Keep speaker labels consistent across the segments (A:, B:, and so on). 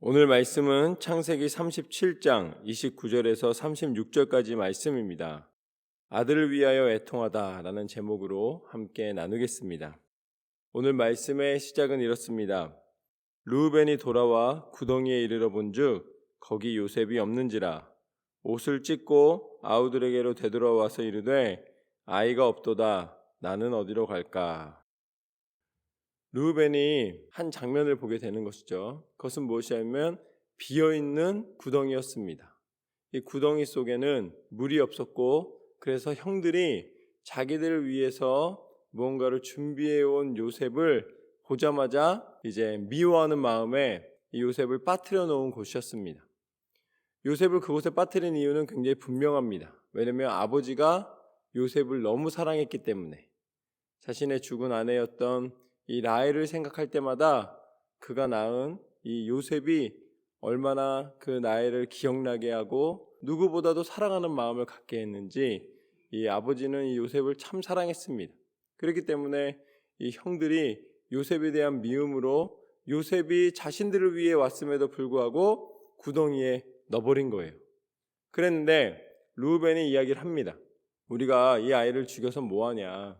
A: 오늘 말씀은 창세기 37장 29절에서 36절까지 말씀입니다. 아들을 위하여 애통하다라는 제목으로 함께 나누겠습니다. 오늘 말씀의 시작은 이렇습니다. 르우벤이 돌아와 구덩이에 이르러 본즉 거기 요셉이 없는지라 옷을 찢고 아우들에게로 되돌아와서 이르되 아이가 없도다 나는 어디로 갈까. 르우벤이 한 장면을 보게 되는 것이죠. 그것은 무엇이냐면 비어있는 구덩이였습니다. 이 구덩이 속에는 물이 없었고 그래서 형들이 자기들을 위해서 무언가를 준비해온 요셉을 보자마자 이제 미워하는 마음에 이 요셉을 빠뜨려 놓은 곳이었습니다. 요셉을 그곳에 빠뜨린 이유는 굉장히 분명합니다. 왜냐하면 아버지가 요셉을 너무 사랑했기 때문에 자신의 죽은 아내였던 이 라헬을 생각할 때마다 그가 낳은 이 요셉이 얼마나 그 라헬을 기억나게 하고 누구보다도 사랑하는 마음을 갖게 했는지 이 아버지는 이 요셉을 참 사랑했습니다. 그렇기 때문에 이 형들이 요셉에 대한 미움으로 요셉이 자신들을 위해 왔음에도 불구하고 구덩이에 넣어버린 거예요. 그랬는데 르우벤이 이야기를 합니다. 우리가 이 아이를 죽여서 뭐하냐.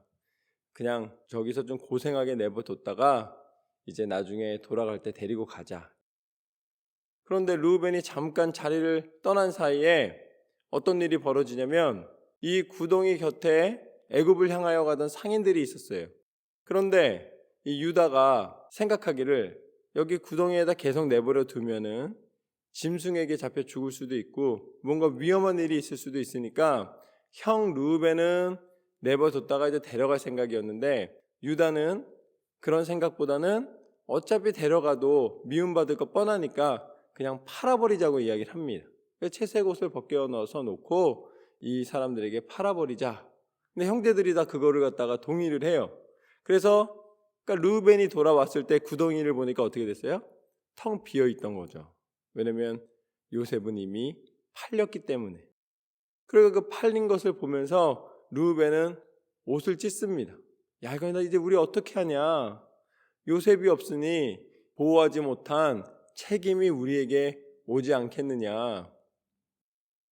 A: 그냥 저기서 좀 고생하게 내버렸다가 이제 나중에 돌아갈 때 데리고 가자. 그런데 르우벤이 잠깐 자리를 떠난 사이에 어떤 일이 벌어지냐면 이 구덩이 곁에 애굽을 향하여 가던 상인들이 있었어요. 그런데 이 유다가 생각하기를 여기 구덩이에다 계속 내버려 두면은 짐승에게 잡혀 죽을 수도 있고 뭔가 위험한 일이 있을 수도 있으니까 형 르우벤은 내버려뒀다가 이제 데려갈 생각이었는데 유다는 그런 생각보다는 어차피 데려가도 미움받을 거 뻔하니까 그냥 팔아버리자고 이야기를 합니다. 채색 옷을 벗겨 넣어서 놓고 이 사람들에게 팔아버리자. 근데 형제들이 다 그거를 갖다가 동의를 해요. 그래서 그러니까 르우벤이 돌아왔을 때 구덩이를 보니까 어떻게 됐어요? 텅 비어있던 거죠. 왜냐면 요셉은 이미 팔렸기 때문에. 그리고 그 팔린 것을 보면서 르우벤은 옷을 찢습니다. 야, 이거 이제 우리 어떻게 하냐? 요셉이 없으니 보호하지 못한 책임이 우리에게 오지 않겠느냐?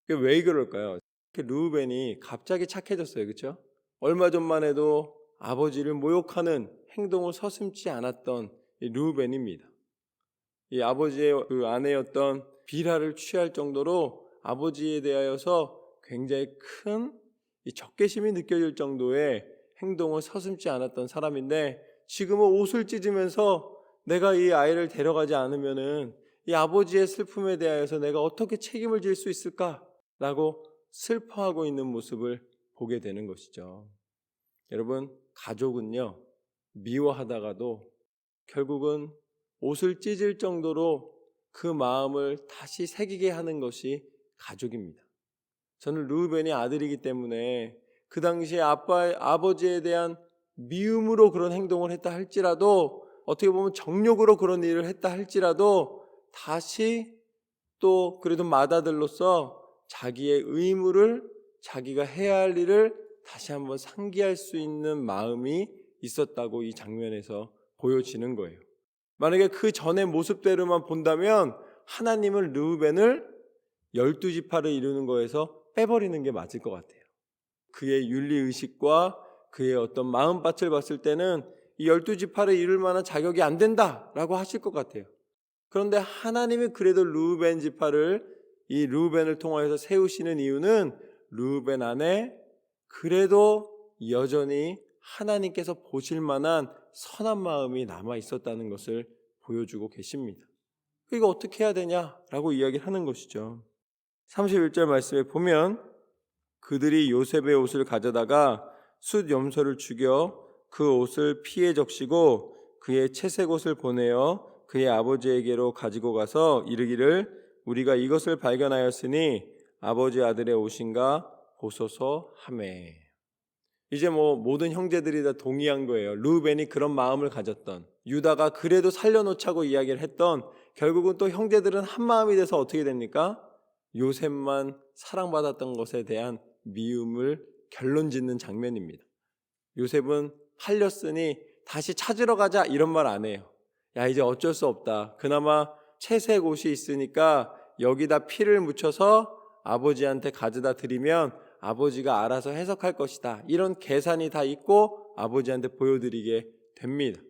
A: 왜 그럴까요? 르우벤이 갑자기 착해졌어요, 그렇죠? 얼마 전만 해도 아버지를 모욕하는 행동을 서슴지 않았던 이 르우벤입니다. 이 아버지의 그 아내였던 빌하를 취할 정도로 아버지에 대하여서 굉장히 큰 이 적개심이 느껴질 정도의 행동을 서슴지 않았던 사람인데 지금은 옷을 찢으면서 내가 이 아이를 데려가지 않으면은 이 아버지의 슬픔에 대하여서 내가 어떻게 책임을 질 수 있을까라고 슬퍼하고 있는 모습을 보게 되는 것이죠. 여러분, 가족은요, 미워하다가도 결국은 옷을 찢을 정도로 그 마음을 다시 새기게 하는 것이 가족입니다. 저는 르우벤이 아들이기 때문에 그 당시에 아버지에 대한 미움으로 그런 행동을 했다 할지라도 어떻게 보면 정욕으로 그런 일을 했다 할지라도 다시 또 그래도 맏아들로서 자기의 의무를 자기가 해야 할 일을 다시 한번 상기할 수 있는 마음이 있었다고 이 장면에서 보여지는 거예요. 만약에 그 전의 모습대로만 본다면 하나님은 르우벤을 12지파를 이루는 거에서 빼버리는 게 맞을 것 같아요. 그의 윤리의식과 그의 어떤 마음밭을 봤을 때는 이 12지파를 이룰 만한 자격이 안 된다라고 하실 것 같아요. 그런데 하나님이 그래도 르우벤 지파를 이 르우벤을 통하여서 세우시는 이유는 르우벤 안에 그래도 여전히 하나님께서 보실 만한 선한 마음이 남아 있었다는 것을 보여주고 계십니다. 이거 어떻게 해야 되냐라고 이야기를 하는 것이죠. 31절 말씀에 보면 그들이 요셉의 옷을 가져다가 숫 염소를 죽여 그 옷을 피에 적시고 그의 채색 옷을 보내어 그의 아버지에게로 가지고 가서 이르기를 우리가 이것을 발견하였으니 아버지 아들의 옷인가 보소서 하매. 이제 모든 형제들이 다 동의한 거예요. 르우벤이 그런 마음을 가졌던, 유다가 그래도 살려놓자고 이야기를 했던, 결국은 또 형제들은 한 마음이 돼서 어떻게 됩니까? 요셉만 사랑받았던 것에 대한 미움을 결론짓는 장면입니다. 요셉은 팔렸으니 다시 찾으러 가자 이런 말 안 해요. 야, 이제 어쩔 수 없다. 그나마 채색 옷이 있으니까 여기다 피를 묻혀서 아버지한테 가져다 드리면 아버지가 알아서 해석할 것이다. 이런 계산이 다 있고 아버지한테 보여드리게 됩니다.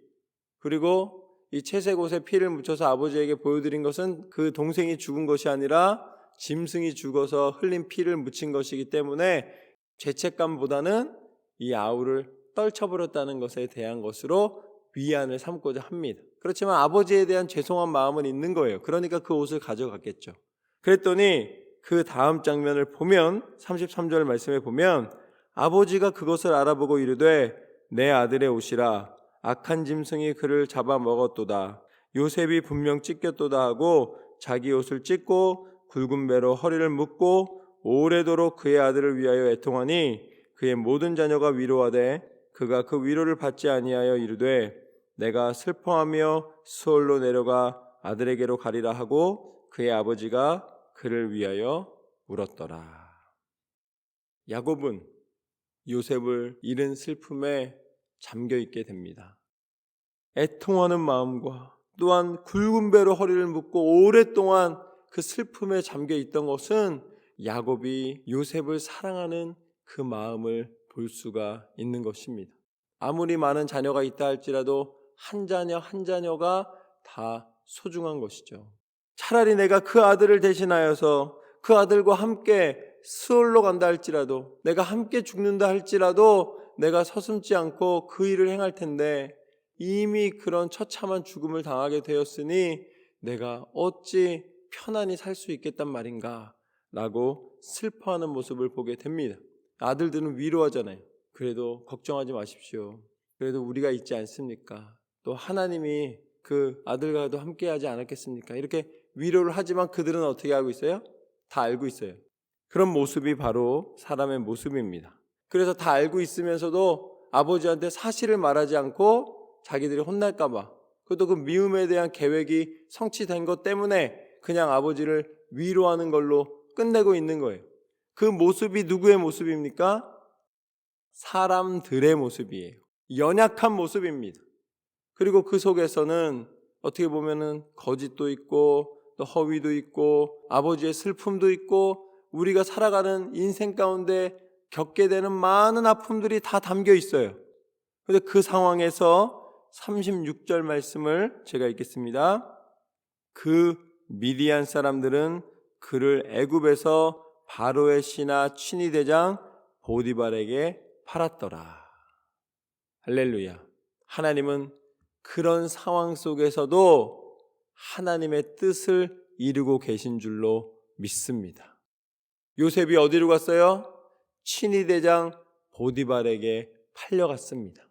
A: 그리고 이 채색 옷에 피를 묻혀서 아버지에게 보여드린 것은 그 동생이 죽은 것이 아니라 짐승이 죽어서 흘린 피를 묻힌 것이기 때문에 죄책감보다는 이 아우를 떨쳐버렸다는 것에 대한 것으로 위안을 삼고자 합니다. 그렇지만 아버지에 대한 죄송한 마음은 있는 거예요. 그러니까 그 옷을 가져갔겠죠. 그랬더니 그 다음 장면을 보면 33절 말씀에 보면 아버지가 그것을 알아보고 이르되 내 아들의 옷이라 악한 짐승이 그를 잡아먹었도다. 요셉이 분명 찢겼도다 하고 자기 옷을 찢고 굵은 배로 허리를 묶고 오래도록 그의 아들을 위하여 애통하니 그의 모든 자녀가 위로하되 그가 그 위로를 받지 아니하여 이르되 내가 슬퍼하며 수월로 내려가 아들에게로 가리라 하고 그의 아버지가 그를 위하여 울었더라. 야곱은 요셉을 잃은 슬픔에 잠겨 있게 됩니다. 애통하는 마음과 또한 굵은 배로 허리를 묶고 오랫동안 그 슬픔에 잠겨 있던 것은 야곱이 요셉을 사랑하는 그 마음을 볼 수가 있는 것입니다. 아무리 많은 자녀가 있다 할지라도 한 자녀 한 자녀가 다 소중한 것이죠. 차라리 내가 그 아들을 대신하여서 그 아들과 함께 스올로 간다 할지라도 내가 함께 죽는다 할지라도 내가 서슴지 않고 그 일을 행할 텐데 이미 그런 처참한 죽음을 당하게 되었으니 내가 어찌 편안히 살 수 있겠단 말인가 라고 슬퍼하는 모습을 보게 됩니다. 아들들은 위로하잖아요. 그래도 걱정하지 마십시오. 그래도 우리가 있지 않습니까? 또 하나님이 그 아들과도 함께 하지 않았겠습니까? 이렇게 위로를 하지만 그들은 어떻게 하고 있어요? 다 알고 있어요. 그런 모습이 바로 사람의 모습입니다. 그래서 다 알고 있으면서도 아버지한테 사실을 말하지 않고 자기들이 혼날까 봐, 그것도 그 미움에 대한 계획이 성취된 것 때문에 그냥 아버지를 위로하는 걸로 끝내고 있는 거예요. 그 모습이 누구의 모습입니까? 사람들의 모습이에요. 연약한 모습입니다. 그리고 그 속에서는 어떻게 보면은 거짓도 있고 또 허위도 있고 아버지의 슬픔도 있고 우리가 살아가는 인생 가운데 겪게 되는 많은 아픔들이 다 담겨 있어요. 그런데 그 상황에서 36절 말씀을 제가 읽겠습니다. 그 미디안 사람들은 그를 애굽에서 바로의 신하 친위대장 보디발에게 팔았더라. 할렐루야. 하나님은 그런 상황 속에서도 하나님의 뜻을 이루고 계신 줄로 믿습니다. 요셉이 어디로 갔어요? 친위대장 보디발에게 팔려갔습니다.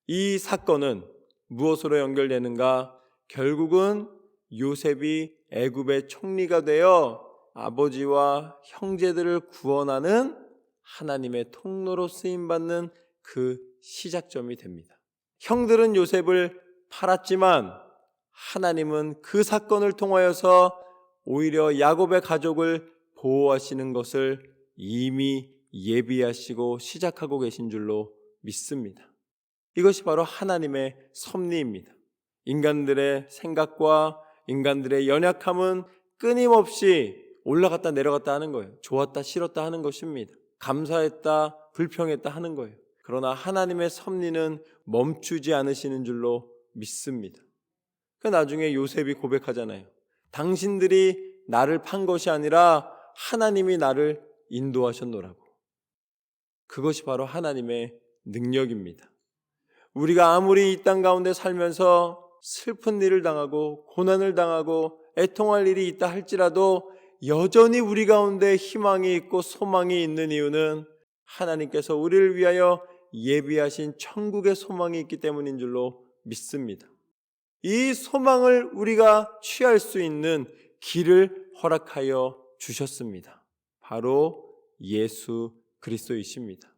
A: 이 사건은 무엇으로 연결되는가? 결국은 요셉이 애굽의 총리가 되어 아버지와 형제들을 구원하는 하나님의 통로로 쓰임받는 그 시작점이 됩니다. 형들은 요셉을 팔았지만 하나님은 그 사건을 통하여서 오히려 야곱의 가족을 보호하시는 것을 이미 예비하시고 시작하고 계신 줄로 믿습니다. 이것이 바로 하나님의 섭리입니다. 인간들의 생각과 인간들의 연약함은 끊임없이 올라갔다 내려갔다 하는 거예요. 좋았다 싫었다 하는 것입니다. 감사했다 불평했다 하는 거예요. 그러나 하나님의 섭리는 멈추지 않으시는 줄로 믿습니다. 그 나중에 요셉이 고백하잖아요. 당신들이 나를 판 것이 아니라 하나님이 나를 인도하셨노라고. 그것이 바로 하나님의 능력입니다. 우리가 아무리 이 땅 가운데 살면서 슬픈 일을 당하고 고난을 당하고 애통할 일이 있다 할지라도 여전히 우리 가운데 희망이 있고 소망이 있는 이유는 하나님께서 우리를 위하여 예비하신 천국의 소망이 있기 때문인 줄로 믿습니다. 이 소망을 우리가 취할 수 있는 길을 허락하여 주셨습니다. 바로 예수 그리스도이십니다.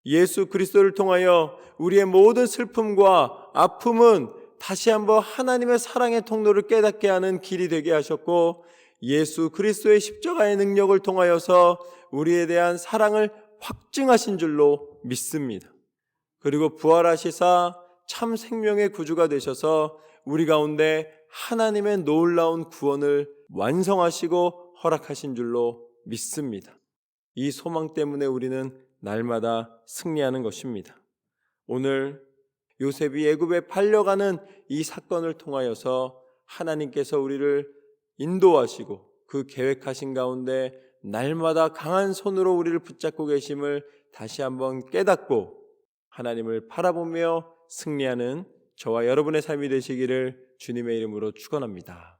A: 예수 그리스도를 통하여 우리의 모든 슬픔과 아픔은 다시 한번 하나님의 사랑의 통로를 깨닫게 하는 길이 되게 하셨고, 예수 그리스도의 십자가의 능력을 통하여서 우리에 대한 사랑을 확증하신 줄로 믿습니다. 그리고 부활하시사 참 생명의 구주가 되셔서 우리 가운데 하나님의 놀라운 구원을 완성하시고 허락하신 줄로 믿습니다. 이 소망 때문에 우리는 날마다 승리하는 것입니다. 오늘 요셉이 애굽에 팔려가는 이 사건을 통하여서 하나님께서 우리를 인도하시고 그 계획하신 가운데 날마다 강한 손으로 우리를 붙잡고 계심을 다시 한번 깨닫고 하나님을 바라보며 승리하는 저와 여러분의 삶이 되시기를 주님의 이름으로 축원합니다.